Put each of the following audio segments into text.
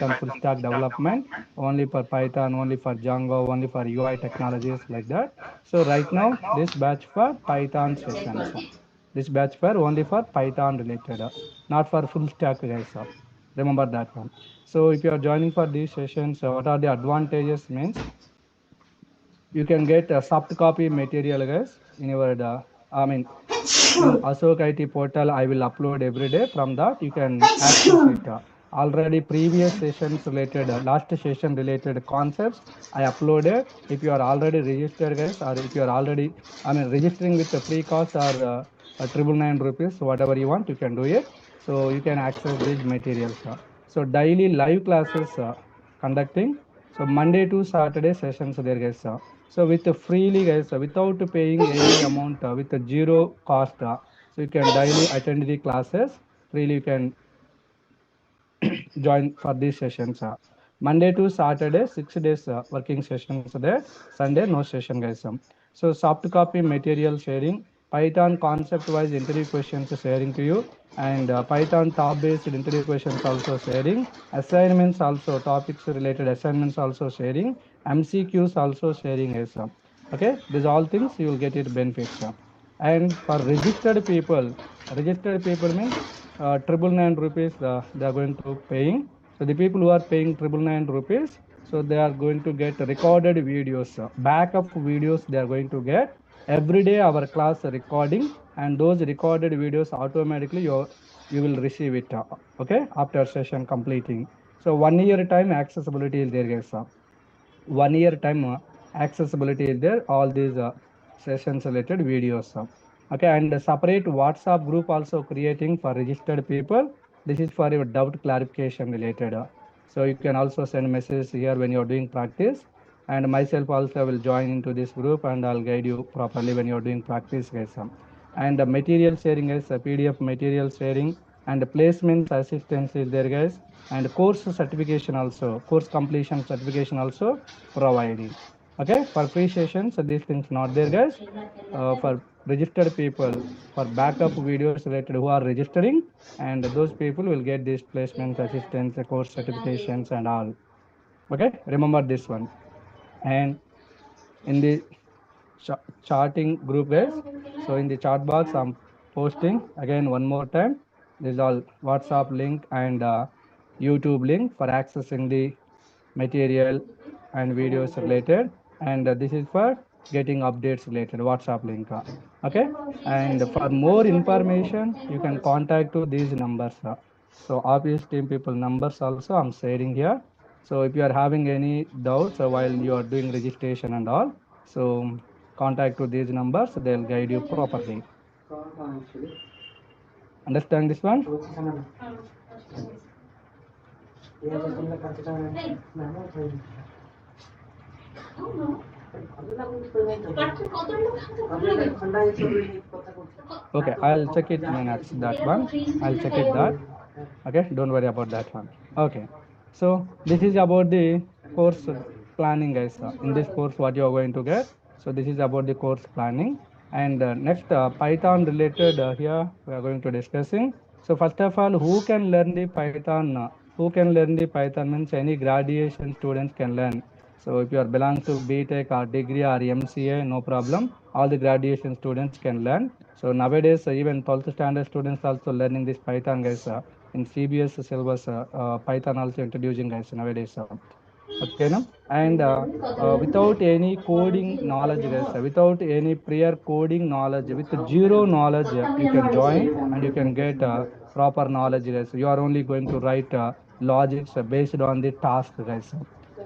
Python full stack development, only for Python, only for Django, only for UI technologies like that. So right now, this batch for Python sessions. This batch for only for Python related, not for full stack guys. Remember that one. So if you are joining for these sessions, what are the advantages means you can get a soft copy material guys in your I mean in Ashok IT portal. I will upload every day. From that you can access it. Already previous sessions related, last session related concepts I uploaded. If you are already registered guys, or if you are already registering with the free cost or 999 rupees, whatever you want, you can do it. So you can access these materials. So daily live classes conducting. So Monday to Saturday sessions there guys. So with the freely guys, without paying any amount, with a zero cost, so you can daily attend the classes freely. You can join for these sessions. Monday to Saturday, 6 days working sessions there. Sunday no session guys. So soft copy material sharing, Python concept wise interview questions sharing to you, and Python top based interview questions also sharing, assignments also, topics related assignments also sharing, MCQs also sharing guys. Okay, these all things you will get it benefits. And for registered people means 999 rupees they are going to paying. So the people who are paying 999 rupees, so they are going to get recorded videos, backup videos they are going to get every day our class recording, and those recorded videos automatically you will receive it. Okay, after session completing. So 1 year time accessibility is there guys. 1 year time accessibility is there, all these sessions related videos. Okay, and a separate WhatsApp group also creating for registered people. This is for your doubt clarification related. So you can also send messages here when you're doing practice, and myself also will join into this group and I'll guide you properly when you're doing practice guys. And the material sharing is a PDF material sharing, and the placements assistance is there guys, and course certification also, course completion certification also providing. Okay, for free sessions these things not there guys. For registered people, for backup videos related who are registering, and those people will get these placements assistance, course certifications and all. Okay, remember this one. And in the charting group guys, so in the chat box I'm posting again one more time, this is all WhatsApp link and YouTube link for accessing the material and videos related, and this is for getting updates related WhatsApp link. Okay, and for more information you can contact to these numbers. So obvious team people numbers also I'm sharing here. So if you are having any doubts while you are doing registration and all, so contact to these numbers, they'll guide you properly. Understand this one? Okay, I'll check it minutes that one. I'll check it that. Okay, don't worry about that one. Okay, so this is about the course planning guys. In this course what you are going to get, so this is about the course planning. And next Python related here we are going to discussing. So first of all, who can learn the Python? Who can learn the Python means any graduation students can learn. So if you are belong to BTech or degree or MCA, no problem. All the graduation students can learn. So nowadays, even 12th standard students also learning this Python guys. In CBS syllabus, Python also introducing guys nowadays. Okay, no? And without any coding knowledge, guys, without any prior coding knowledge, with zero knowledge, you can join and you can get proper knowledge, guys. You are only going to write logics based on the task, guys.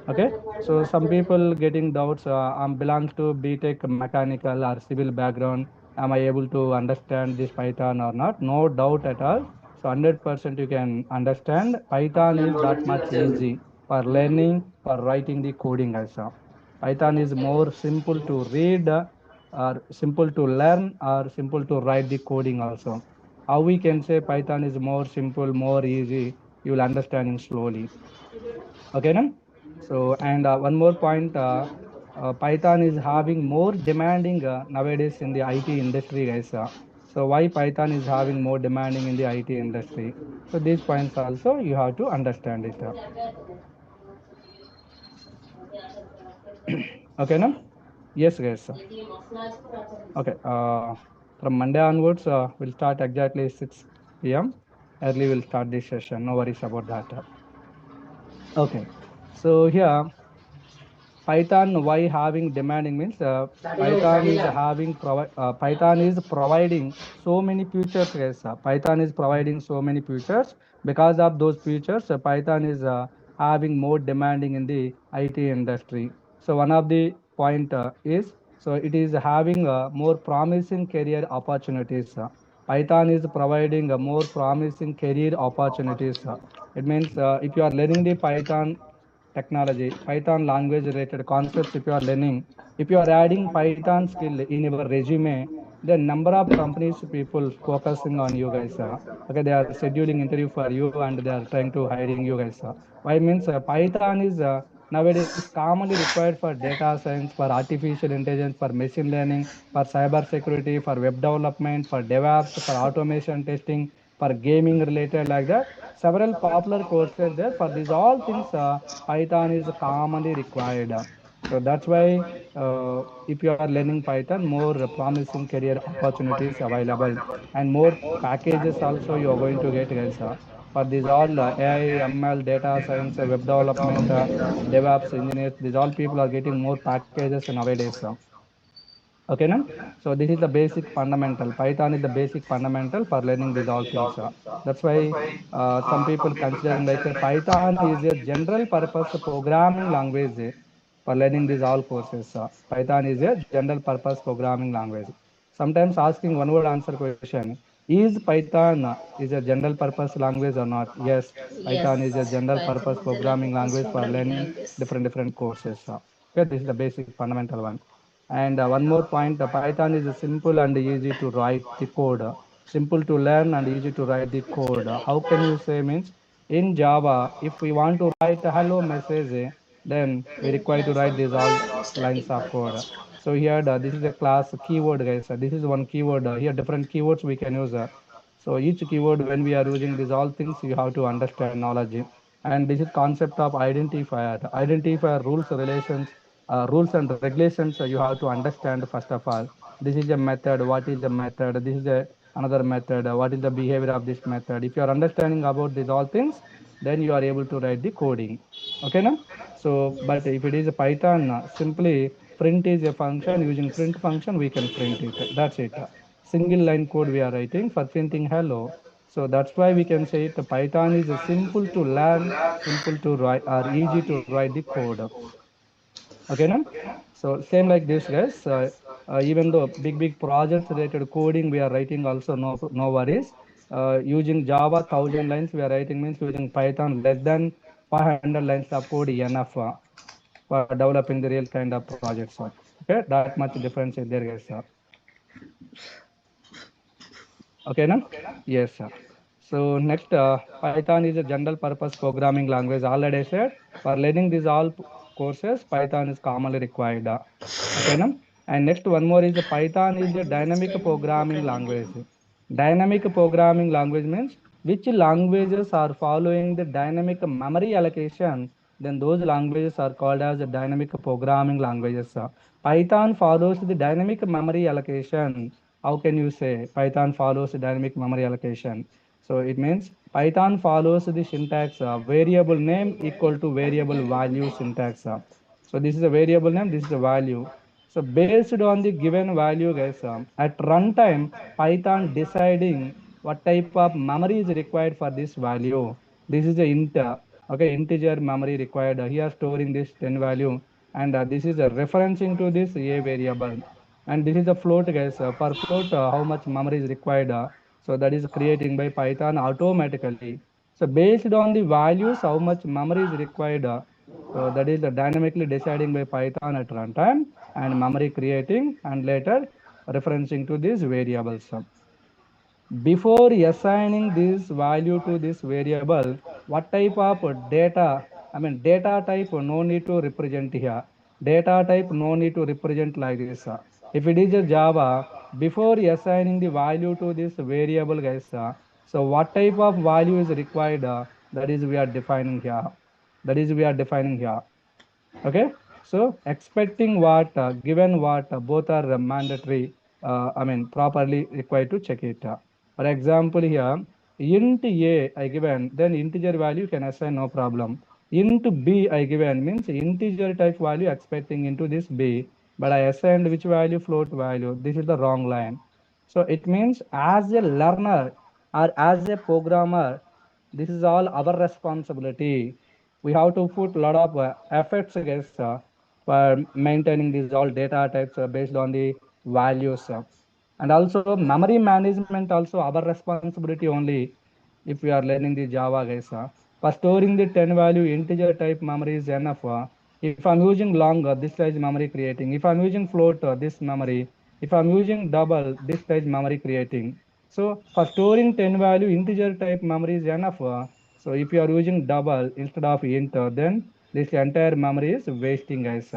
Okay, so some people getting doubts. I'm belongs to BTech mechanical or civil background. Am I able to understand this Python or not? No doubt at all. So 100% you can understand. Python is that much easy for learning, for writing the coding also. Python is more simple to read, or simple to learn, or simple to write the coding also. How we can say Python is more simple, more easy? You will understand slowly. Okay, then. So, and one more point, Python is having more demanding nowadays in the IT industry, guys. So why Python is having more demanding in the IT industry. So these points also you have to understand it. Okay, no? Yes, guys. Okay. From Monday onwards, we'll start exactly 6 p.m. Early we'll start this session. No worries about that. Okay. So here Python why having demanding means Python is providing so many features, guys. Python is providing so many features. Because of those features, Python is having more demanding in the IT industry. So one of the point is so it is having more promising career opportunities. Python is providing more promising career opportunities. It means if you are learning the Python technology, Python language related concepts, if you are learning, if you are adding Python skill in your resume, the number of companies people focusing on you guys. Okay, they are scheduling interview for you and they are trying to hiring you guys. Why means Python is nowadays commonly required for data science, for artificial intelligence, for machine learning, for cyber security, for web development, for DevOps, for automation testing, for gaming related like that. Several popular courses there. For these all things, Python is commonly required. So that's why if you are learning Python, more promising career opportunities available and more packages also you are going to get, guys. For these all AI, ML, data science, web development, DevOps engineers, these all people are getting more packages nowadays. Okay, now? So this is the basic fundamental. Python is the basic fundamental for learning these all things. That's why some people considering like Python is a general purpose programming language for learning these all courses. Python is a general purpose programming language. Sometimes asking one word answer question: Is Python is a general purpose language or not? Yes, Python is a Yes, general purpose Python is a programming purpose language for programming learning language. different courses. Okay, this is the basic fundamental one. And one more point, Python is simple and easy to write the code. Simple to learn and easy to write the code. How can you say means in Java, if we want to write a hello message, then we Then require we to write require these to all write all lines static of code. parameters. So here this is a class keyword, guys. This is one keyword. Here different keywords we can use. So each keyword when we are using these all things, you have to understand knowledge. And this is concept of identifier. Identifier rules and regulations you have to understand first of all. This is a method. What is a method? This is a another method. What is the behavior of this method? If you are understanding about these all things, then you are able to write the coding. Okay, now? So, but if it is a Python, simply print is a function. Using print function, we can print it. That's it. Single line code we are writing for printing hello. So that's why we can say it. Python is simple to learn, simple to write, or easy to write the code. Okay, now? So same like this, guys. Even though big projects related coding we are writing also no worries. Using Java 1,000 lines we are writing means using Python less than 500 lines of code enough for developing the real kind of projects. Okay, that much difference is there, guys. Okay, now? Yes, sir. So next, Python is a general purpose programming language. Already I said, for learning these all courses, Python is commonly required. Okay, now? And next one more is Python is a Python is dynamic dynamic programming programming language. language. Dynamic programming language means which languages are following the dynamic memory allocation, then those languages are called as dynamic programming languages. Python follows the dynamic memory allocation. How can you say Python follows the dynamic memory allocation? So it means Python follows the syntax variable name equal to variable value syntax. So this is a variable name, this is a value. So based on the given value, guys, at runtime, Python deciding what type of memory is required for this value. This is a int, okay, integer memory required. Here storing this 10 value, and this is a referencing to this a variable. And this is a float, guys. For float, how much memory is required? So that is creating by Python automatically. So based on the values, how much memory is required? So that is the dynamically deciding by Python at runtime and memory creating and later referencing to these variables. Before assigning this value to this variable, what type of data, data type no need to represent here. Data type no need to represent like this. If it is a Java, before assigning the value to this variable, guys, so what type of value is required, that is we are defining here. That is we are defining here. Okay, so expecting what, given what, both are mandatory, I mean properly required to check it. For example here, int a I given, then integer value can assign, no problem. Int b I given means integer type value expecting into this b, but I assigned which value, float value. This is the wrong line. So it means as a learner or as a programmer, this is all our responsibility. We have to put a lot of efforts, guys, for maintaining these all data types based on the values. And also memory management also our responsibility only if we are learning the Java, guys. For storing the 10 value integer type memory is enough. If I'm using long, this size memory creating. If I'm using float, this memory. If I'm using double, this size memory creating. So for storing 10 value integer type memory is enough. So if you are using double instead of int, then this entire memory is wasting, guys.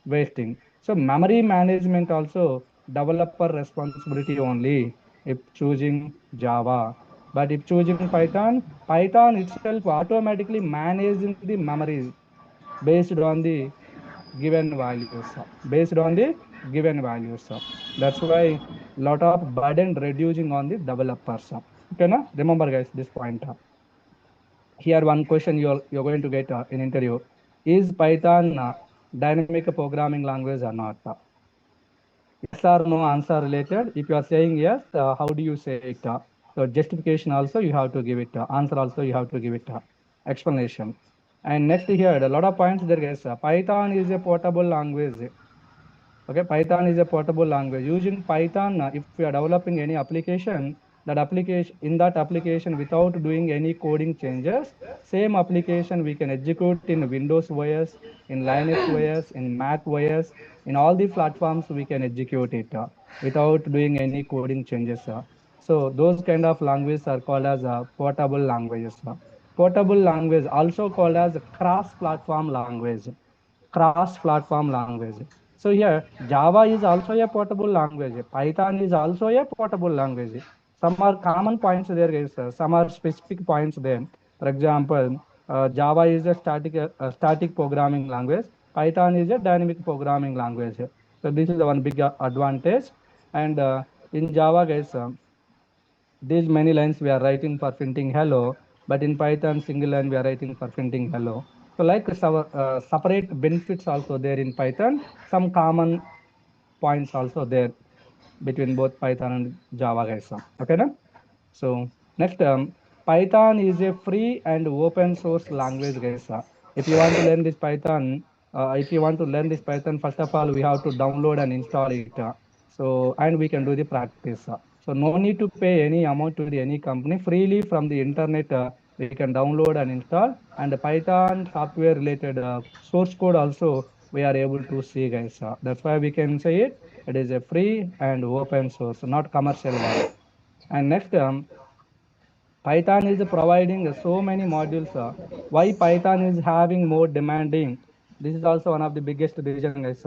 Wasting. So memory management also developer responsibility only if choosing Java. But if choosing Python, Python itself automatically managing the memories based on the given values. Based on the given values. That's why lot of burden reducing on the developers. Okay, na? Remember, guys, this point. Here one question you're going to get in interview: is Python dynamic programming language or not? Yes or no answer related. If you are saying yes, how do you say it? So justification also you have to give it. Answer also you have to give it. Explanation. And next here, a lot of points there, guys. Python is a portable language. Okay, Python is a portable language. Using Python, if we are developing any application, that application in that application without doing any coding changes, same application we can execute in Windows OS, in Linux OS, in Mac OS, in all the platforms we can execute it without doing any coding changes. So those kind of languages are called as portable languages. Portable language also called as cross-platform language. Cross-platform language. So here, Java is also a portable language. Python is also a portable language. Some are common points there, guys. Some are specific points there. For example, Java is a static programming language. Python is a dynamic programming language. So this is the one big advantage. And in Java, guys, these many lines we are writing for printing hello, but in Python, single line we are writing for printing hello. So like separate benefits also there in Python, some common points also there between both Python and Java, guys. Okay, na? So next, Python is a free and open source language, guys. If you want to learn this Python, first of all, we have to download and install it. So and we can do the practice. So no need to pay any amount to any company. Freely from the internet, we can download and install. And the Python software related source code also we are able to see, guys. That's why we can say it. It is a free and open source, not commercial one. And next, Python is providing so many modules. Why Python is having more demanding? This is also one of the biggest reason, guys.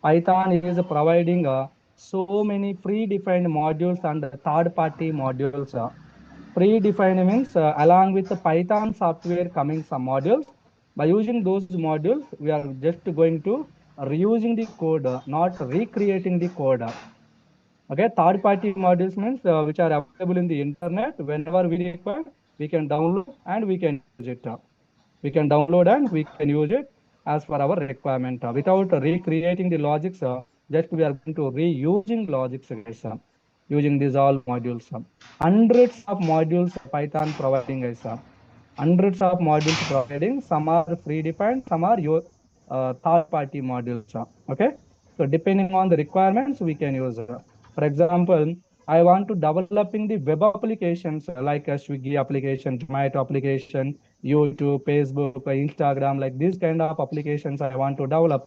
Python is providing so many predefined modules and third-party modules. Predefined means along with the Python software coming some modules. By using those modules, we are just going to reusing the code, not recreating the code. Okay, third party modules means which are available in the internet. Whenever we require, we can download and we can use it. We can download and we can use it as per our requirement without recreating the logics. Just we are going to reusing logics, guys, using these all modules. Hundreds of modules Python providing, guys. Hundreds of modules providing. Some are predefined, some are your third party modules. Okay, so depending on the requirements, we can use. For example, I want to developing the web applications like a Swiggy application, Zomato application, YouTube, Facebook, Instagram, like these kind of applications I want to develop.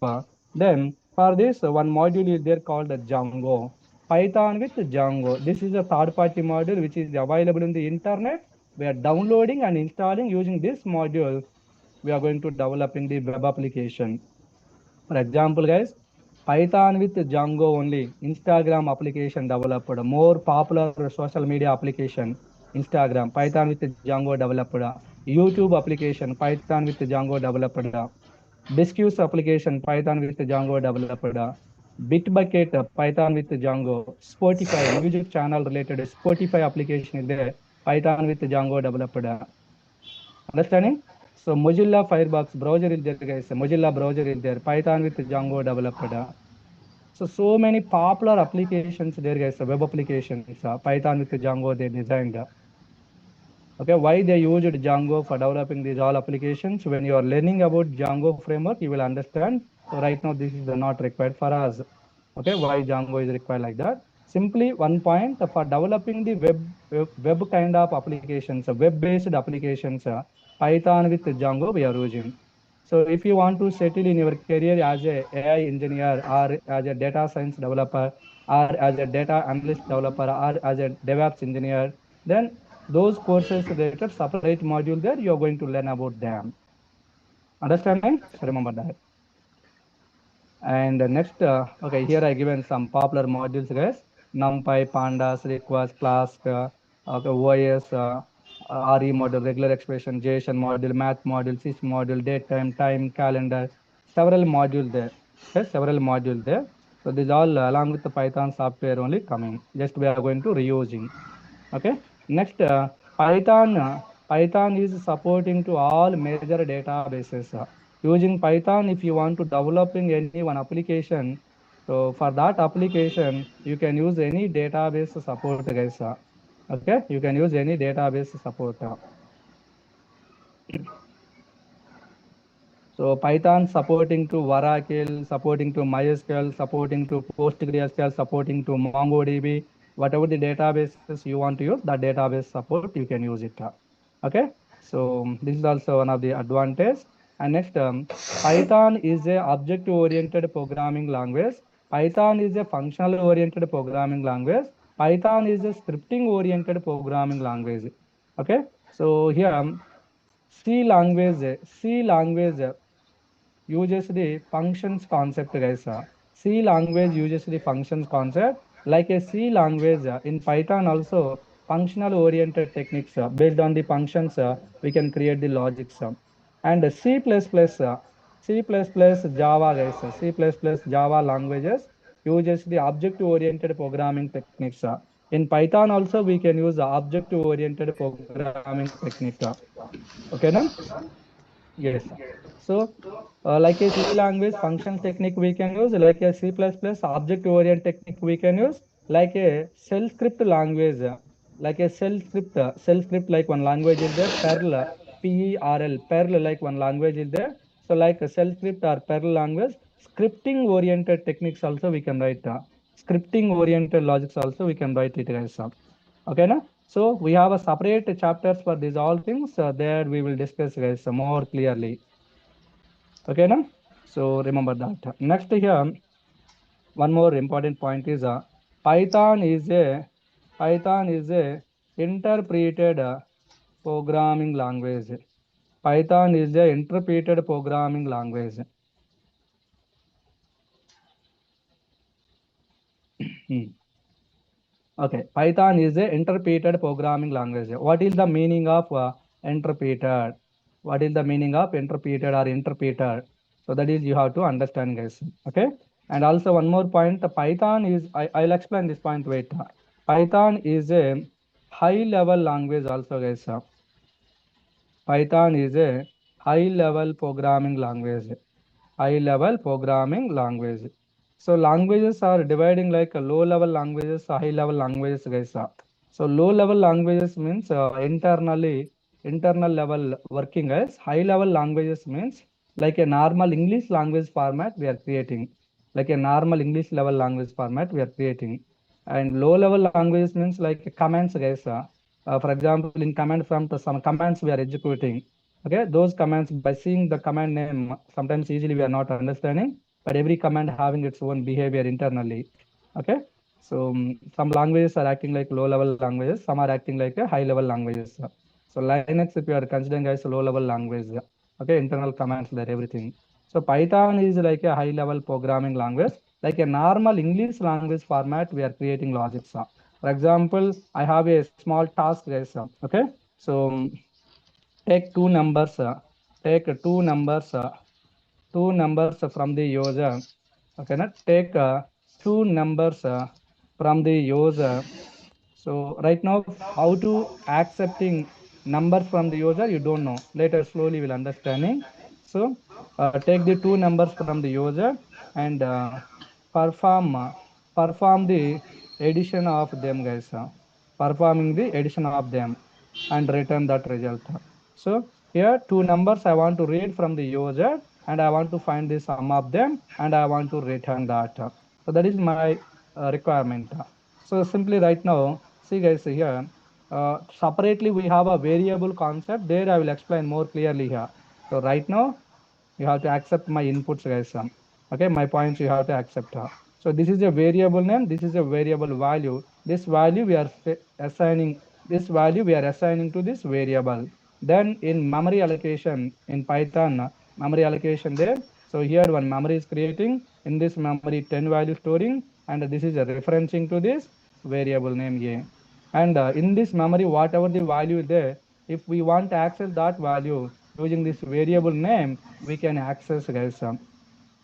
Then for this, one module is there called Django. Python with Django. This is a third-party module which is available in the internet. We are downloading and installing using this module. We are going to develop in the web application. For example, guys, Python with Django only. Instagram application developed. More popular social media application. Instagram. Python with Django developed. YouTube application. Python with Django developed. Disqus application. Python with Django developed. Bitbucket. Python with Django. Spotify. Music channel related. Spotify application is there. Python with Django developed. Understanding? So Mozilla Firefox browser is there, guys. Mozilla browser is there. Python with Django developed. So many popular applications there, guys. Web applications. Python with Django they designed. Okay, why they used Django for developing these all applications? When you are learning about Django framework, you will understand. So right now this is not required for us. Okay, why Django is required like that? Simply one point for developing the web kind of applications, web-based applications, Python with Django we are using. So if you want to settle in your career as a AI engineer or as a data science developer or as a data analyst developer or as a DevOps engineer, then those courses related separate module there, you are going to learn about them. Understanding? Remember that. And next, okay, here I given some popular modules, guys. NumPy, Pandas, Request, Flask, okay, OS, RE module, regular expression, JSON module, math module, sys module, datetime, time, calendar, several modules there. Okay, several modules there. So these all along with the Python software only coming. Just we are going to reusing. Okay. Next, Python is supporting to all major databases. Using Python, if you want to developing any one application, so for that application, you can use any database support, guys. Okay, you can use any database support. So Python supporting to Oracle, supporting to MySQL, supporting to PostgreSQL, supporting to MongoDB, whatever the databases you want to use, the database support, you can use it. Okay, so this is also one of the advantage. And next, Python is a object-oriented programming language. Python is a functional-oriented programming language. Python is a scripting-oriented programming language. Okay, so here C language uses the functions concept, guys. C language uses the functions concept. Like a C language in Python also functional oriented techniques based on the functions we can create the logics. And C++, Java, guys. C++, Java languages uses the object oriented programming techniques. In Python also we can use object oriented programming technique. Okay, now? Yes. So, like a C language functions technique we can use, like a C++ object-oriented technique we can use, like a shell script language, like a shell script like one language is there, Perl, Perl, Perl like one language is there. So, like a shell script or Perl language, scripting-oriented techniques also we can write. Scripting-oriented logics also we can write it, guys. Okay, na? So we have a separate chapters for these all things. There we will discuss, guys, more clearly. Okay, na? So remember that. Next here, one more important point is Python is a Python is a interpreted programming language. Python is a interpreted programming language. Okay, Python is a interpreted programming language. What is the meaning of interpreted? What is the meaning of interpreted or interpreter? So that is you have to understand, guys. Okay, and also one more point. Python is I'll explain this point. Wait, Python is a high-level language also, guys. Python is a high-level programming language. High-level programming language. So languages are dividing like low-level languages, high-level languages, guys. So low-level languages means internal level working, guys. High-level languages means like a normal English language format we are creating, like a normal English level language format we are creating. And low-level languages means like commands, guys. For example, in command prompt, some commands we are executing. Okay, those commands by seeing the command name, sometimes easily we are not understanding, but every command having its own behavior internally. Okay, so some languages are acting like low-level languages, some are acting like a high-level languages. So Linux, if you are considering as a low-level language, okay, internal commands there, everything. So Python is like a high-level programming language. like a normal English language format, we are creating logics. For example, I have a small task, guys. Okay, so take two numbers. Take two numbers from the user. Okay, now take two numbers from the user. So right now, how to accepting numbers from the user, you don't know. Later, slowly will understanding. So take the two numbers from the user and perform perform the addition of them, guys. Performing the addition of them and return that result. So here two numbers I want to read from the user and I want to find the sum of them and I want to return that. So that is my requirement. So simply right now, see guys here, separately we have a variable concept. There I will explain more clearly here. So right now you have to accept my inputs, guys. Okay, my points you have to accept. So this is a variable name. This is a variable value. This value we are assigning. This value we are assigning to this variable. Then in memory allocation in Python, memory allocation there. So here one memory is creating. In this memory 10 value storing, and this is a referencing to this variable name A. And in this memory, whatever the value is there, if we want to access that value using this variable name, we can access, guys.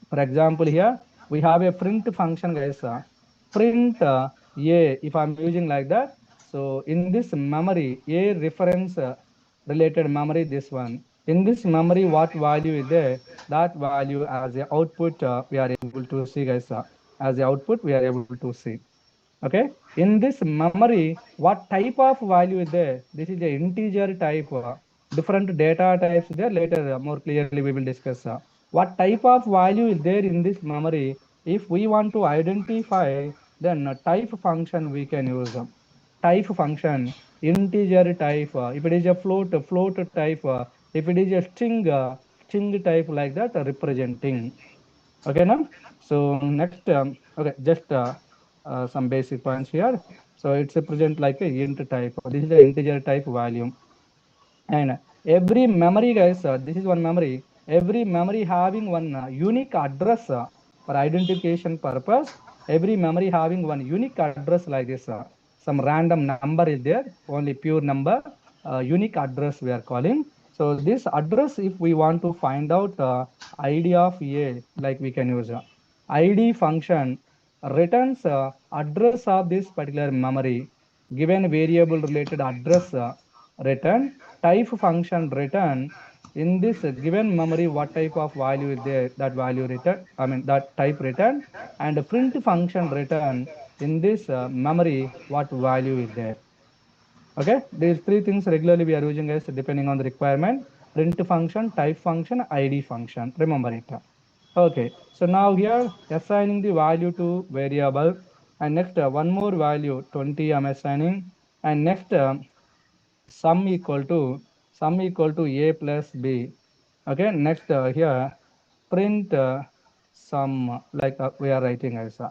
For example, here we have a print function, guys. Print A, if I'm using like that. So in this memory, A reference related memory, this one. In this memory, what value is there? That value as a output we are able to see, guys. As a output, we are able to see. Okay, in this memory what type of value is there? This is a integer type. Different data types there, later more clearly we will discuss. What type of value is there in this memory? If we want to identify, then type function we can use. Type function, integer type. If it is a float type. If it is a string type, like that, representing. Okay, now so next, okay, just some basic points here. So it's a present like a int type. This is the integer type value. And every memory, guys, this is one memory. Every memory having one unique address for identification purpose. Every memory having one unique address like this. Some random number is there, only pure number, unique address we are calling. So this address, if we want to find out ID of A, like we can use ID function returns address of this particular memory. Given variable related address return, type function return. In this given memory, what type of value is there? That value return, I mean that type return. And print function return. In this memory, what value is there? Okay, these three things regularly we are using as depending on the requirement: print function, type function, ID function. Remember it. Okay, so now here assigning the value to variable, and next one more value 20 I'm assigning, and next sum equal to a plus b. Okay, next here print sum, like we are writing as.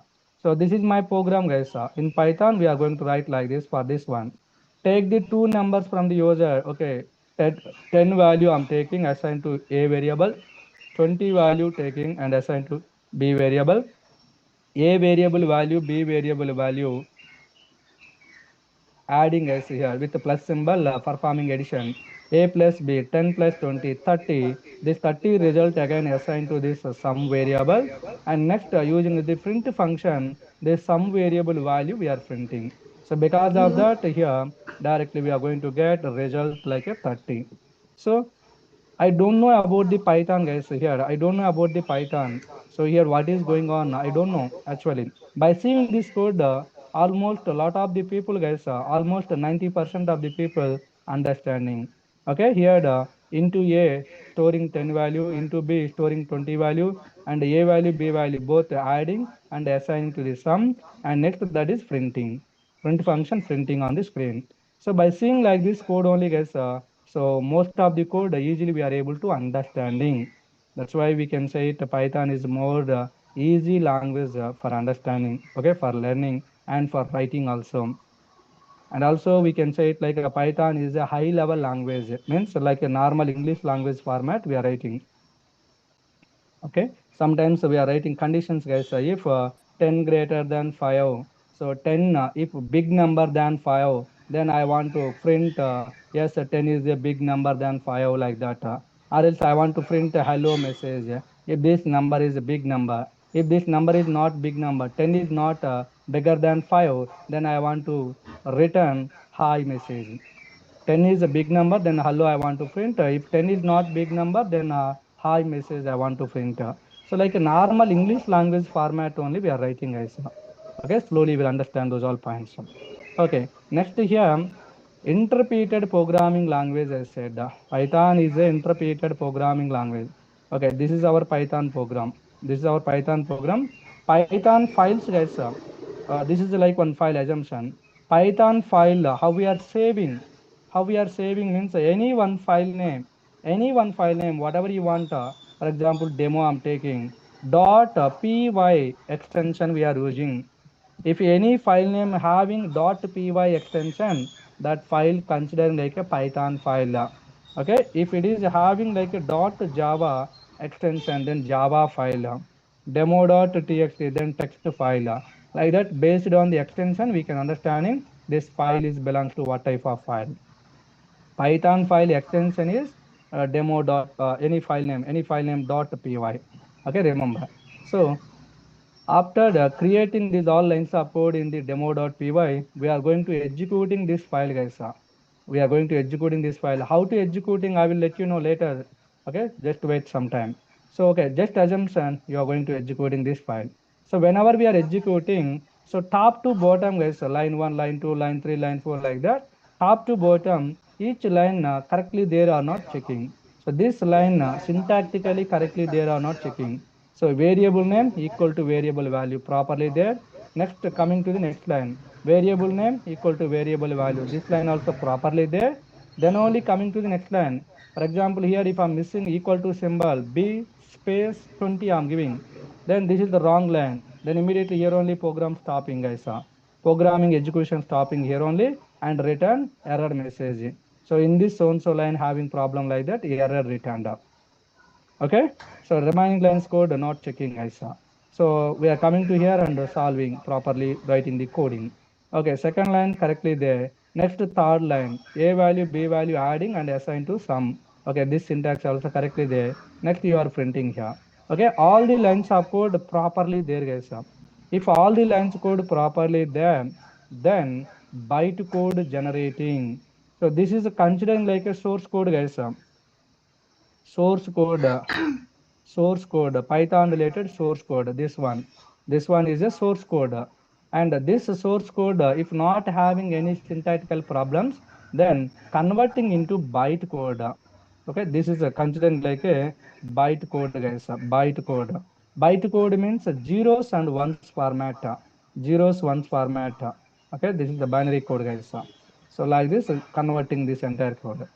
So this is my program, guys. In Python we are going to write like this for this one. Take the two numbers from the user. Okay, 10 value I'm taking assigned to a variable, 20 value taking and assigned to b variable. A variable value, b variable value, adding as here with the plus symbol, performing addition. A plus b, 10 plus 20, 30. This 30 result again assigned to this sum variable. And next using the print function, this sum variable value we are printing. So because of that, here directly we are going to get a result like a 30. So I don't know about the Python, guys. Here I don't know about the Python. So here what is going on? I don't know actually. By seeing this code, almost a lot of the people, guys, almost 90% of the people understanding. Okay, here the into A storing 10 value, into B storing 20 value, and A value, B value both adding and assigning to the sum, and next that is printing. Print function printing on the screen. So by seeing like this code only, guys, so most of the code easily we are able to understanding. That's why we can say it Python is more easy language for understanding, okay, for learning and for writing also. And also we can say it like a Python is a high level language. It means like a normal English language format we are writing. Okay, sometimes we are writing conditions, guys. If 10 greater than 5, so 10, if big number than 5, then I want to print yes, 10 is a big number than 5, like that. Or else I want to print a hello message, if this number is a big number. If this number is not big number, 10 is not bigger than 5, then I want to return hi message. 10 is a big number, then hello I want to print. If 10 is not big number, then hi message I want to print. So like a normal English language format only we are writing, guys. Okay, slowly we'll understand those all points. Okay, next here, interpreted programming language, I said. Python is a interpreted programming language. Okay, this is our Python program. This is our Python program. Python files, guys. This is like one file assumption. Python file, how we are saving. How we are saving means any one file name, whatever you want. For example, demo I'm taking. Dot py extension we are using. If any file name having .py extension, that file considered like a Python file. Okay, if it is having like a .java extension, then Java file. Demo.txt, then text file. Like that, based on the extension, we can understanding this file is belongs to what type of file. Python file extension is demo dot any file name .py. Okay, remember. So after creating these all lines of code in the demo.py, we are going to executing this file, guys. We are going to executing this file. How to executing, I will let you know later. Okay, just wait some time. So okay, just assumption you are going to executing this file. So whenever we are executing, so top to bottom, guys, line 1, line 2, line 3, line 4, like that. Top to bottom, each line correctly there are not checking. So this line syntactically correctly there are not checking. So variable name equal to variable value properly there. Next, coming to the next line, variable name equal to variable value. This line also properly there. Then only coming to the next line. For example, here if I'm missing equal to symbol B space 20 I'm giving, then this is the wrong line. Then immediately here only program stopping, guys. Programming execution stopping here only and return error message. So in this so-and-so line having problem like that, error returned up. Okay, so remaining lines code not checking, guys. So we are coming to here and solving properly, writing the coding. Okay, second line correctly there. Next, third line, a value, b value adding and assign to sum. Okay, this syntax also correctly there. Next, you are printing here. Okay, all the lines of code properly there, guys. If all the lines code properly there, then bytecode generating. So this is considering like a source code, guys. Source code, source code, Python related source code. This one is a source code. And this source code, if not having any syntactical problems, then converting into byte code. Okay, this is considering like a byte code, guys. Byte code. Byte code means zeros and ones format. Zeros ones format. Okay, this is the binary code, guys. So like this, converting this entire code.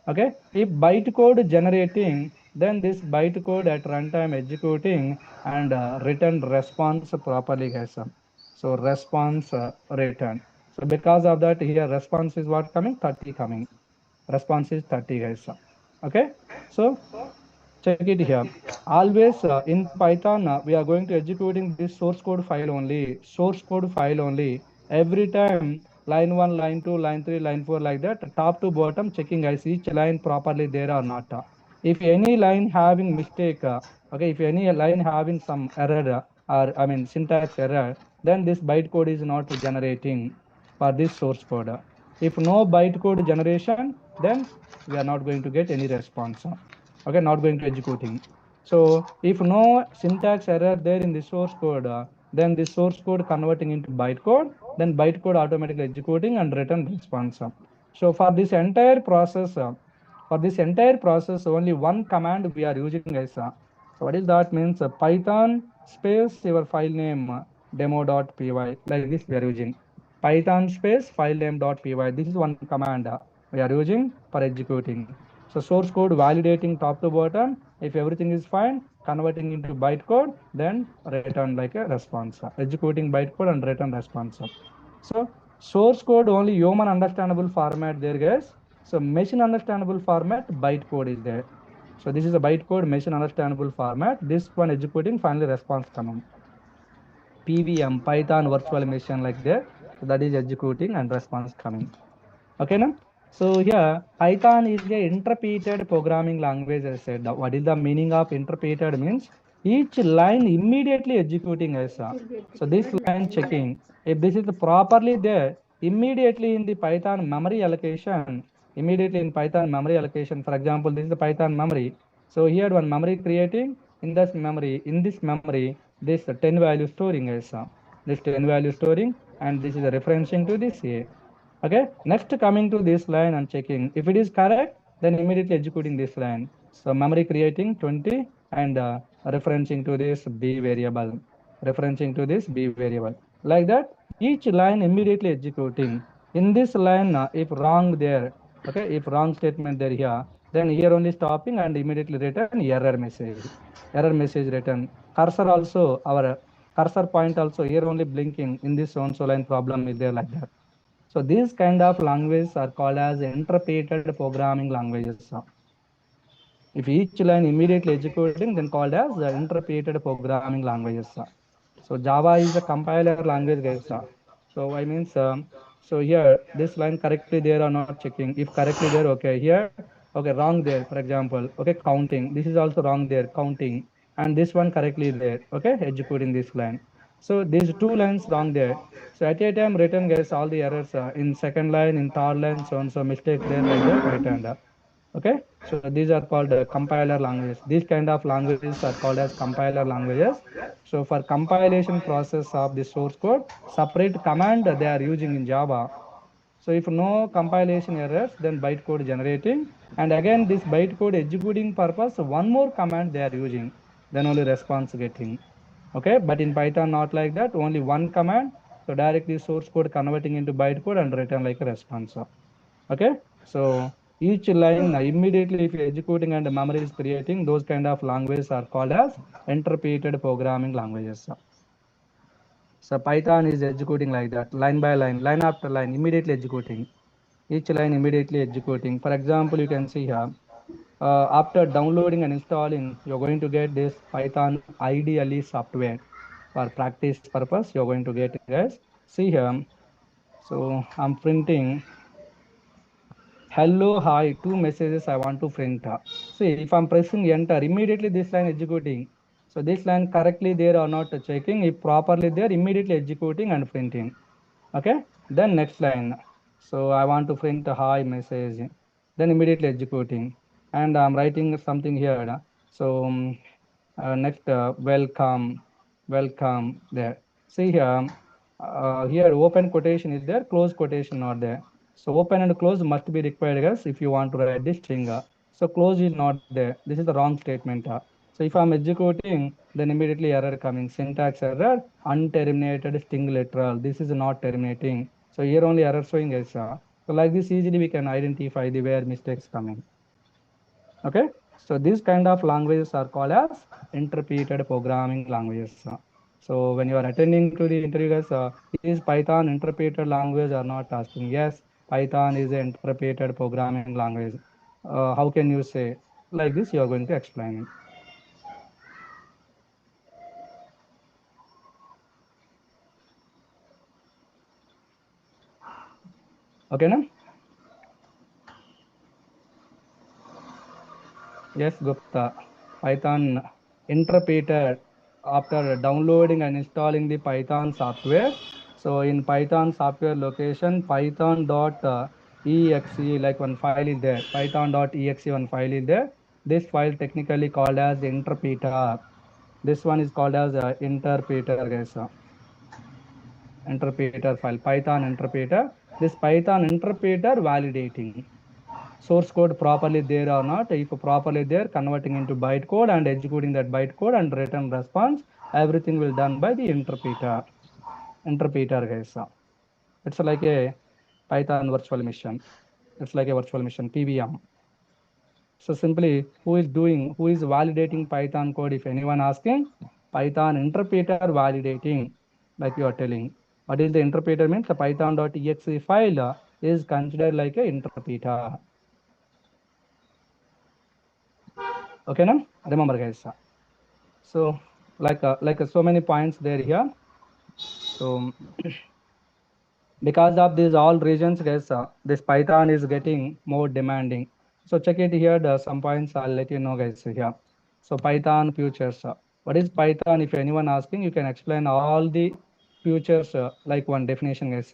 Okay, if bytecode generating, then this bytecode at runtime executing and return response properly, guys. So response return. So because of that, here response is what coming? 30 coming. Response is 30, guys. Okay, so check it here. Always in Python, we are going to executing this source code file only. Source code file only. Every time line 1, line 2, line 3, line 4, like that, top to bottom checking guys each line properly there or not. If any line having mistake, okay, if any line having some error or I mean syntax error, then this bytecode is not generating for this source code. If no bytecode generation, then we are not going to get any response. Okay, not going to executing. So if no syntax error there in the source code, then the source code converting into bytecode, then bytecode automatically executing and return response. So for this entire process, only one command we are using, guys. So what is that means? Python space your file name demo.py, like this we are using. Python space file name.py. This is one command we are using for executing. So source code validating top to bottom. If everything is fine, converting into bytecode, then return like a response. Executing bytecode and return response. So source code only human understandable format there, guys. So machine understandable format bytecode is there. So this is a bytecode machine understandable format. This one executing finally response coming. PVM, Python virtual machine like that. So that is executing and response coming. Okay, now. So here Python is a interpreted programming language. As I said, what is the meaning of interpreted means each line immediately executing as so this line checking if this is properly there immediately in the Python memory allocation. Immediately in Python memory allocation, for example, this is the Python memory. So here one memory creating in this memory this 10 value storing as this 10 value storing, and this is a referencing to this A. Okay, next coming to this line and checking if it is correct, then immediately executing this line. So memory creating 20 and referencing to this B variable, referencing to this B variable. Like that, each line immediately executing. In this line, if wrong there, okay, if wrong statement there here, then here only stopping and immediately return error message return. Cursor also, our cursor point also here only blinking in this so-and-so line problem is there like that. So these kind of languages are called as interpreted programming languages. If each line immediately executing, then called as the interpreted programming languages. So Java is a compiler language, guys. So I means so here this line correctly there or not checking. If correctly there, okay. Here, okay, wrong there. For example, okay, counting. This is also wrong there, counting, and this one correctly there. Okay, executing this line. So these two lines wrong there. So at a time return, guys, all the errors in second line, in third line, so and so mistake there like that returned. Okay, so these are called compiler languages. These kind of languages are called as compiler languages. So for compilation process of the source code, separate command they are using in Java. So if no compilation errors, then bytecode generating, and again this bytecode executing purpose, one more command they are using, then only response getting. Okay, but in Python not like that, only one command. So directly source code converting into bytecode and return like a response. Okay, so each line immediately if you're executing and the memory is creating, those kind of languages are called as interpreted programming languages. So Python is executing like that, line by line after line, immediately executing. Each line immediately executing. For example, you can see here, after downloading and installing, you're going to get this Python IDLE software. For practice purpose, you're going to get it, guys. See here, so I'm printing hello, hi, two messages I want to print. See, if I'm pressing enter, immediately this line executing. So this line correctly there or not checking. If properly there, immediately executing and printing. Okay, then next line. So I want to print a hi message, then immediately executing. And I'm writing something here. So next, welcome there. See here, here open quotation is there, close quotation not there. So open and close must be required, guys, if you want to write this string. So close is not there. This is the wrong statement. So if I'm executing, then immediately error coming, syntax error, unterminated string literal. This is not terminating. So here only error showing is. So like this easily we can identify the where mistakes coming. Okay, so these kind of languages are called as interpreted programming languages. So when you are attending to the interview, guys, is Python interpreted language or not asking? Yes, Python is an interpreted programming language. How can you say like this? You are going to explain it. Okay, now? Yes, Gupta. Python interpreted after downloading and installing the Python software. So in Python software location, python.exe, like one file is there. Python.exe one file is there. This file technically called as interpreter. This one is called as interpreter, guys. Interpreter file, Python interpreter. This Python interpreter validating source code properly there or not. If properly there, converting into bytecode and executing that bytecode and return response, everything will done by the interpreter. Interpreter, guys. It's like a Python virtual machine. It's like a virtual machine, PVM. So simply, who is validating Python code? If anyone asking, Python interpreter validating, like you are telling. What is the interpreter means? The python.exe file is considered like a interpreter. Okay, now remember guys. So like so many points there here. So because of these all regions, guys, this Python is getting more demanding. So check it here. Some points I'll let you know, guys. Here. So Python futures. What is Python? If anyone asking, you can explain all the futures like one definition, guys.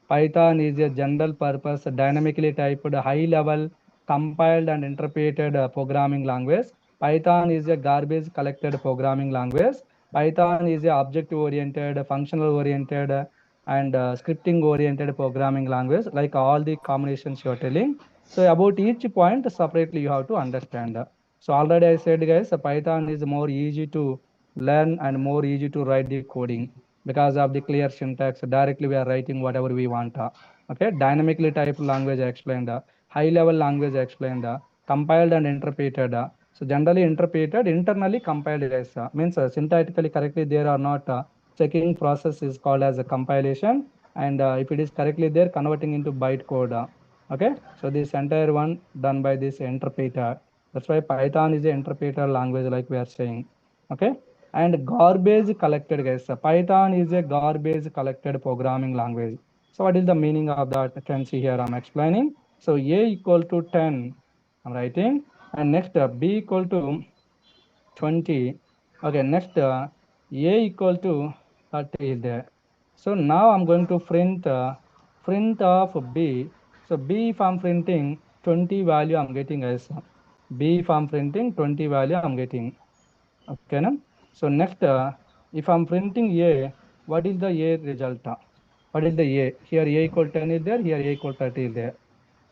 Python is a general purpose, dynamically typed, high level, compiled and interpreted programming language. Python is a garbage collected programming language. Python is a object oriented, functional oriented, and scripting oriented programming language, like all the combinations you are telling. So about each point separately you have to understand. So already I said, guys, Python is more easy to learn and more easy to write the coding because of the clear syntax. Directly we are writing whatever we want. Okay, dynamically typed language I explained, high level language I explained, compiled and interpreted. So generally interpreted, internally compiled, guys, means syntactically correctly there or not. Checking process is called as a compilation, and if it is correctly there, converting into bytecode. Okay, so this entire one done by this interpreter. That's why Python is an interpreter language, like we are saying. Okay, and garbage collected, guys. Python is a garbage collected programming language. So what is the meaning of that? You can see here I'm explaining. So a equal to 10, I'm writing, and next b equal to 20. Okay, next a equal to 30 is there. So now I'm going to print of b. So b, if I'm printing 20 value, I'm getting as b. If I'm printing 20 value, I'm getting. Okay, na? So next, if I'm printing a, what is the a result? What is the a? Here a equal 10 is there, here a equal 30 is there.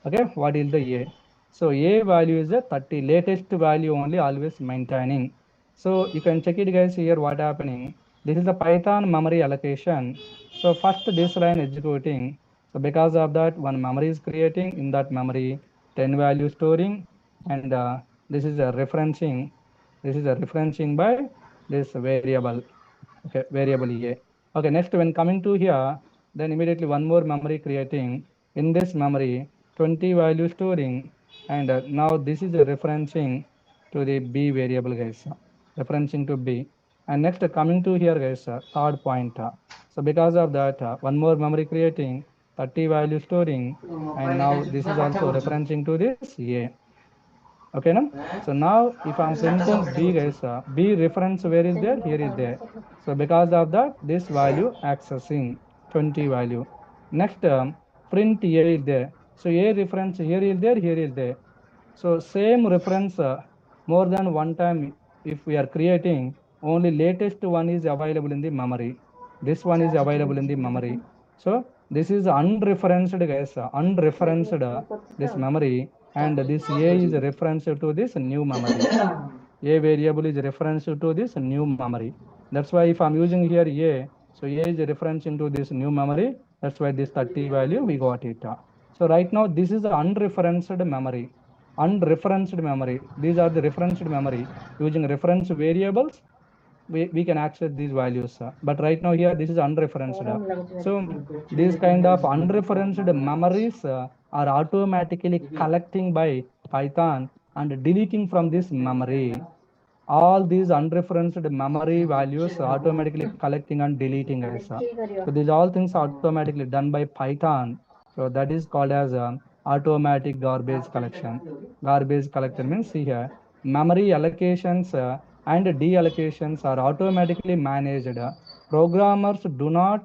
Okay, what is the a? So a value is a 30, latest value only, always maintaining. So you can check it, guys, here what happening. This is the Python memory allocation. So first this line executing. So because of that, one memory is creating, in that memory 10 value storing, and this is a referencing. This is a referencing by this variable. Okay, variable a. Okay, next when coming to here, then immediately one more memory creating. In this memory 20 value storing, and now this is a referencing to the b variable, guys, referencing to b. And next coming to here, guys, third point. So because of that, one more memory creating, 30 value storing, and now this is also referencing to this a. Okay, now. So now if I'm printing b, guys, b reference where is there? Here is there. So because of that, this value accessing 20 value. Next print a is there. So a reference here is there, here is there. So same reference more than one time if we are creating, only latest one is available in the memory. This one is available in the memory. So this is unreferenced, guys, unreferenced this memory, and this a is referenced to this new memory. A variable is referenced to this new memory. That's why if I'm using here a, so a is a reference into this new memory. That's why this 30 value we got it. So right now this is unreferenced memory. Unreferenced memory. These are the referenced memory. Using reference variables, we can access these values. But right now here this is unreferenced. So these kind of unreferenced memories are automatically collecting by Python and deleting from this memory. All these unreferenced memory values automatically collecting and deleting, guys. So these all things are automatically done by Python. So that is called as automatic garbage collection. Garbage collection means, see here, memory allocations and deallocations are automatically managed. Programmers do not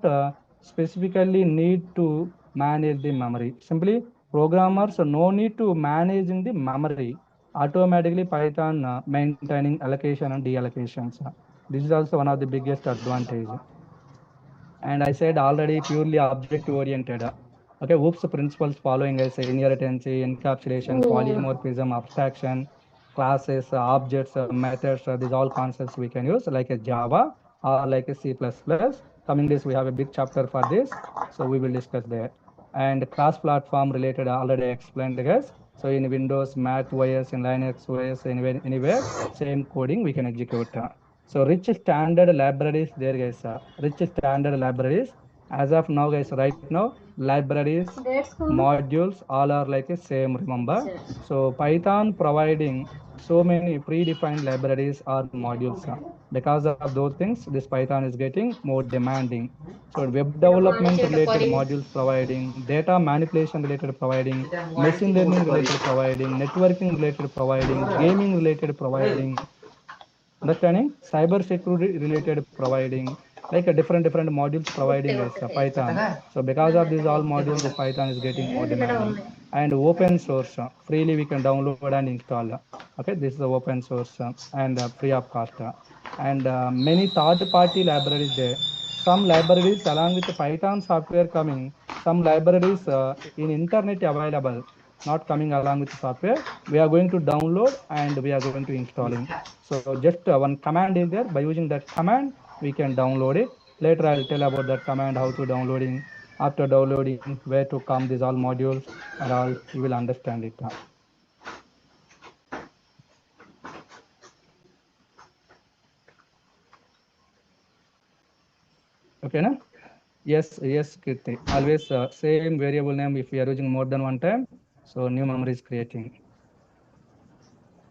specifically need to manage the memory. Simply programmers no need to manage in the memory. Automatically Python maintaining allocation and deallocations. This is also one of the biggest advantage. And I said already, purely object oriented. Okay, OOPS principles following as inheritance, encapsulation, polymorphism, abstraction, classes, objects, methods. These all concepts we can use like a Java or like a C++. Coming this, we have a big chapter for this, so we will discuss there. And cross-platform related, already explained, guys. So in Windows, Mac OS, in Linux OS, anywhere, same coding we can execute. So rich standard libraries there, guys. Rich standard libraries. As of now, guys, right now, libraries, modules, all are like a same, remember? So Python providing so many predefined libraries or modules. Because of those things, this Python is getting more demanding. So web development related modules providing, data manipulation related providing, machine learning related providing, networking related providing, gaming related providing, understanding, cyber security related providing, like a different modules providing as Python. So because of these all modules, this Python is getting more demanding. And open source, freely we can download and install. Okay, this is the open source and free of cost. And many third party libraries there. Some libraries along with the Python software coming, some libraries in internet available, not coming along with the software. We are going to download and we are going to installing. So just one command is there. By using that command, we can download it. Later, I'll tell about that command, how to downloading. After downloading, where to come these all modules and all, you will understand it now. Okay, na? Yes, Kirti. Always same variable name if we are using more than one time. So new memory is creating.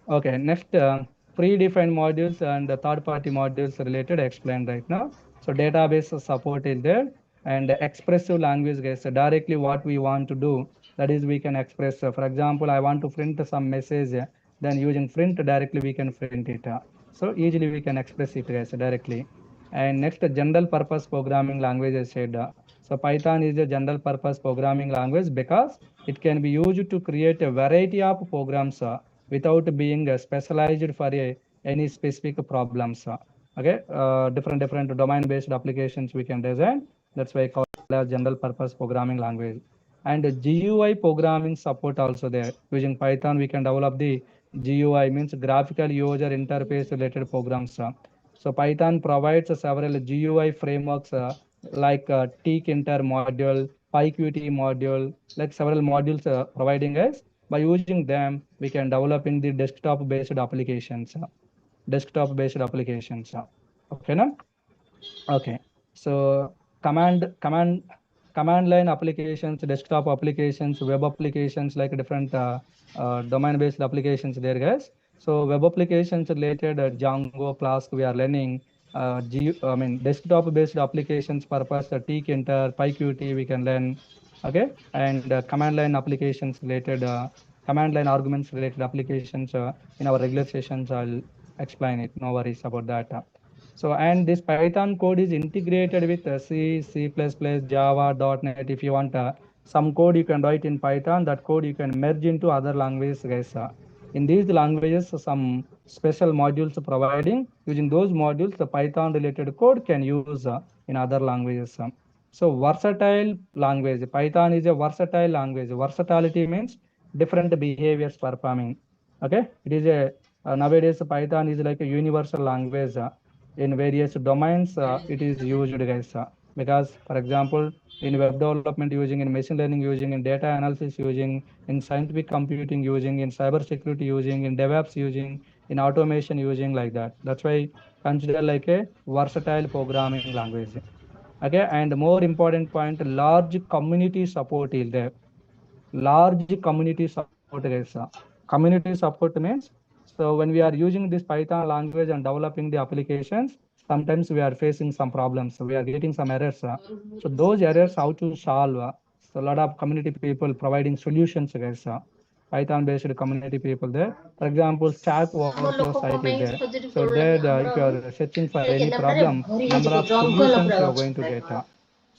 Okay, next predefined modules and third-party modules related explained right now. So database support is there, and expressive language, guys, directly what we want to do, that is we can express. For example, I want to print some message, then using print directly we can print it. So easily we can express it, guys, directly. And next, general purpose programming language is said. So Python is a general purpose programming language because it can be used to create a variety of programs without being specialized for any specific problems. Okay, different domain-based applications we can design. That's why I call it as general purpose programming language. And GUI programming support also there. Using Python, we can develop the GUI, means graphical user interface related programs. So Python provides several GUI frameworks like tkinter module, PyQt module, like several modules providing us. By using them, we can develop in the desktop-based applications. Desktop-based applications. Okay, na? Okay. So command line applications, desktop applications, web applications, like different domain-based applications there, guys. So web applications related Django, Flask, we are learning. Desktop-based applications purpose, tkinter, PyQt, we can learn. Okay, and command line applications related, command line arguments related applications in our regular sessions, I'll explain it. No worries about that. So, and this Python code is integrated with C, C++, Java, .NET. If you want some code you can write in Python, that code you can merge into other languages, guys. In these languages, some special modules providing. Using those modules, the Python related code can use in other languages. So versatile language. Python is a versatile language. Versatility means different behaviors performing. Okay, it is a nowadays Python is like a universal language. In various domains it is used, guys, because for example in web development using, in machine learning using, in data analysis using, in scientific computing using, in cyber security using, in DevOps using, in automation using, like that. That's why consider like a versatile programming language. Okay, and more important point, large community support is there. Large community support, guys. Community support means, so when we are using this Python language and developing the applications, sometimes we are facing some problems. We are getting some errors. So those errors, how to solve? So a lot of community people providing solutions, guys. Python based community people there. For example, Stack Overflow site is there. So there, if you are searching for any problem, number of solutions you are going to get.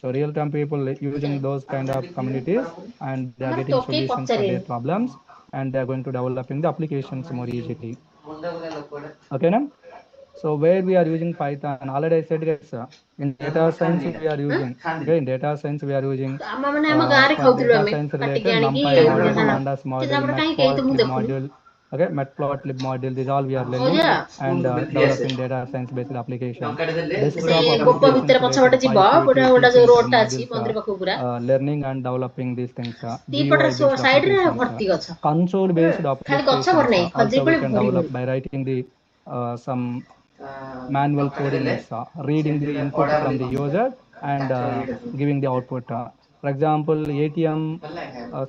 So real-time people using those kind of communities, and they are getting solutions for their problems, and they are going to developing the applications more easily. Okay, now? So where we are using Python, already I said, guys, in data science we are using. Okay, in data science we are using for data science related NumPy module, Pandas module, Matplotlib module. Okay, Matplotlib module. These all we are learning and developing data science based applications. Desktop applications related PyQt, tkinter modules, learning and developing these things. GUI based applications, console based applications. Also we can develop by writing the some manual coding, means reading the input from the user and giving the output. For example, ATM.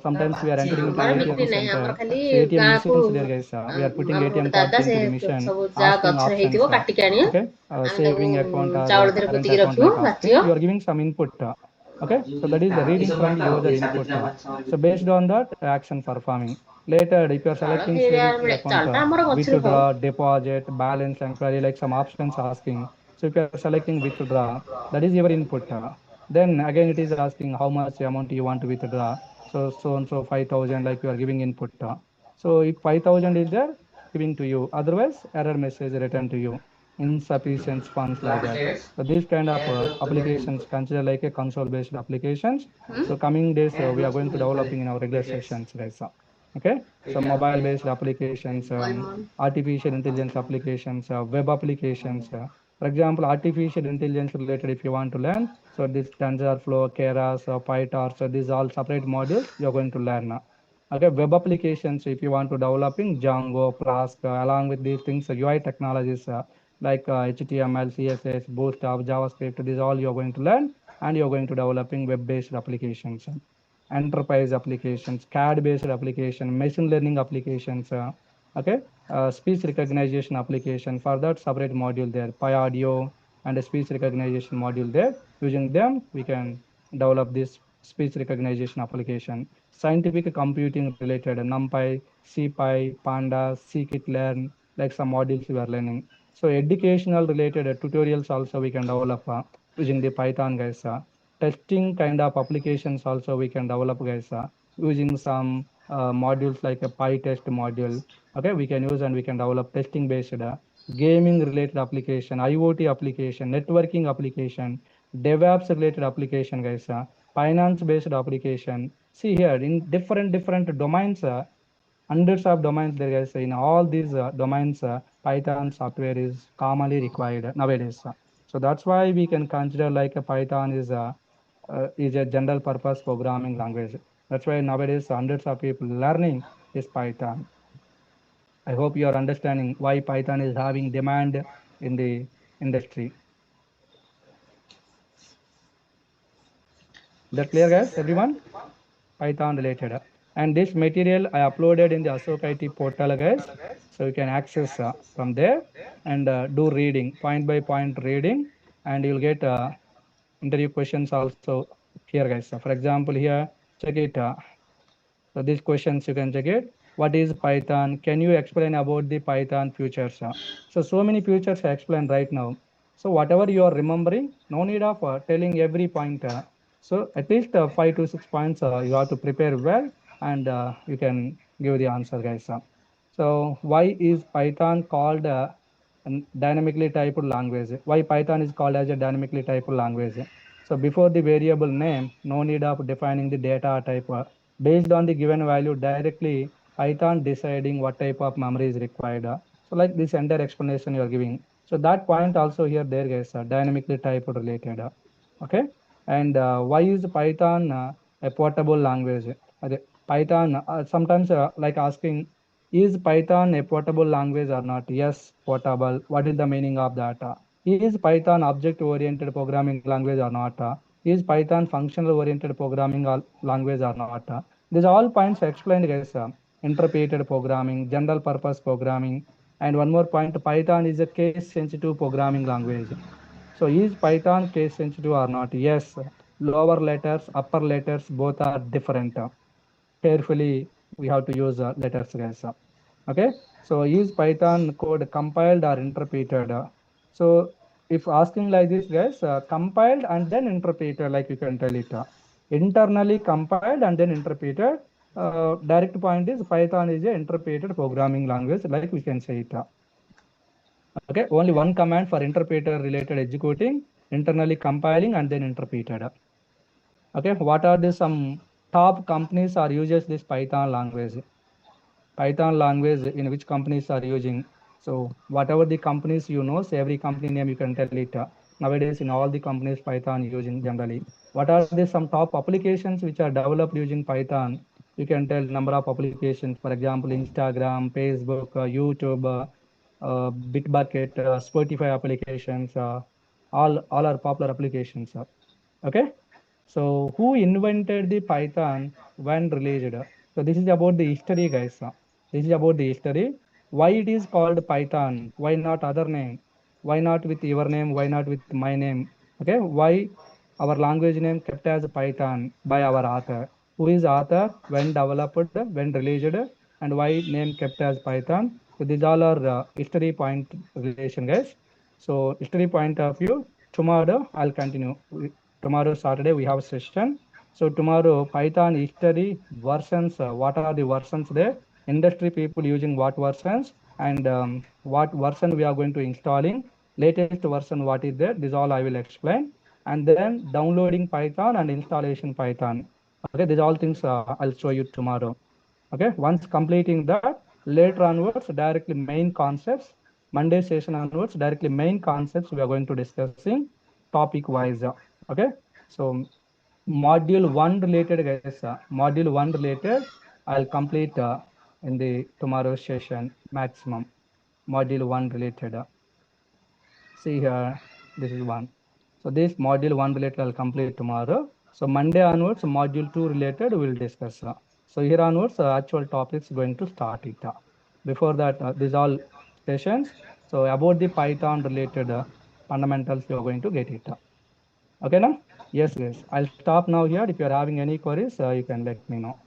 Sometimes we are entering into ATM center. So ATM machines there, guys. We are putting ATM card into the machine, asking options. Okay, saving account or current account, like asking. You are giving some input. Okay, so that is the reading from the user input. So based on that, action performing. Later, if you are selecting savings account, withdraw, deposit, balance, inquiry, like some options asking. So if you are selecting withdraw, that is your input. Then again, it is asking how much amount you want to withdraw. So and so 5,000, like you are giving input. So if 5,000 is there, giving to you. Otherwise, error message return to you. Insufficient funds, like that. So these kind of applications consider like a console-based applications. So coming days, we are going to developing in our regular sessions, guys. Okay. So mobile-based applications, artificial intelligence applications, web applications. For example, artificial intelligence related, if you want to learn, so this TensorFlow, Keras, PyTorch, so these all separate modules you are going to learn. Okay, web applications, if you want to developing Django, Flask, along with these things, UI technologies like HTML, CSS, Bootstrap, JavaScript, these all you are going to learn, and you are going to developing web-based applications, enterprise applications, CAD-based application, machine learning applications, okay, speech recognition application. For that, separate module there, PyAudio and a speech recognition module there. Using them, we can develop this speech recognition application. Scientific computing related, NumPy, CPy, Pandas, scikit-learn, like some modules we are learning. So educational related tutorials also we can develop using the Python, guys. Testing kind of applications also we can develop, guys, using some modules like a PyTest module. Okay, we can use and we can develop testing based gaming related application, IoT application, networking application, DevOps related application, guys. Finance based application. See here in different domains, hundreds of domains there, guys. In all these domains, Python software is commonly required nowadays. So that's why we can consider like a Python is a general purpose programming language. That's why nowadays hundreds of people learning is Python. I hope you are understanding why Python is having demand in the industry. That clear, guys? Everyone? Python related. And this material I uploaded in the Asok IT portal, guys. So you can access from there and do reading, point by point reading, and you'll get interview questions also here, guys. So for example, here, check it. So these questions you can check it. What is Python? Can you explain about the Python features? So many features I explained right now. So whatever you are remembering, no need of telling every point. So at least 5 to 6 points you have to prepare well, and you can give the answer, guys. So why is Python called dynamically typed language? Why Python is called as a dynamically typed language? So before the variable name, no need of defining the data type. Based on the given value directly, Python deciding what type of memory is required. So like this entire explanation you are giving. So that point also here there, guys, dynamically typed related. Okay. And why is Python a portable language? Python, sometimes like asking, is Python a portable language or not? Yes, portable. What is the meaning of that? Is Python object-oriented programming language or not? Is Python functional-oriented programming language or not? These all points explained, guys. Interpreted programming, general purpose programming, and one more point, Python is a case-sensitive programming language. So is Python case sensitive or not? Yes. Lower letters, upper letters, both are different. Carefully, we have to use letters, guys. Okay. So is Python code compiled or interpreted? So if asking like this, guys, compiled and then interpreted, like you can tell it. Internally compiled and then interpreted. Direct point is Python is a interpreted programming language, like we can say it. Okay, only one command for interpreter related executing, internally compiling and then interpreted. Okay, what are the some top companies are uses this Python language? Python language in which companies are using? So whatever the companies you know, so every company name you can tell it. Nowadays in all the companies Python using generally. What are the some top applications which are developed using Python? You can tell number of applications, for example, Instagram, Facebook, YouTube, Bitbucket, Spotify applications, all are popular applications. Okay. So who invented the Python when released? So this is about the history, guys. This is about the history. Why it is called Python? Why not other name? Why not with your name? Why not with my name? Okay. Why our language name kept as Python by our author? Who is author? When developed? When released? And why name kept as Python? So these all are history point relation, guys. So history point of view. Tomorrow I'll continue. Tomorrow Saturday we have a session. So tomorrow Python history versions, what are the versions there? Industry people using what versions, and what version we are going to installing, latest version what is there, this all I will explain. And then downloading Python and installation Python. Okay, these all things I'll show you tomorrow. Okay, once completing that, later onwards directly main concepts, Monday session onwards directly main concepts we are going to discussing topic wise. Okay, so module 1 related, guys, module 1 related I'll complete in the tomorrow session maximum. Module 1 related, see here, this is one. So this module 1 related I'll complete tomorrow. So Monday onwards module 2 related we'll discuss. So here onwards actual topics going to start it. Before that, these all sessions. So about the Python related fundamentals you are going to get it. Okay now? Yes, guys. I'll stop now here. If you are having any queries, you can let me know.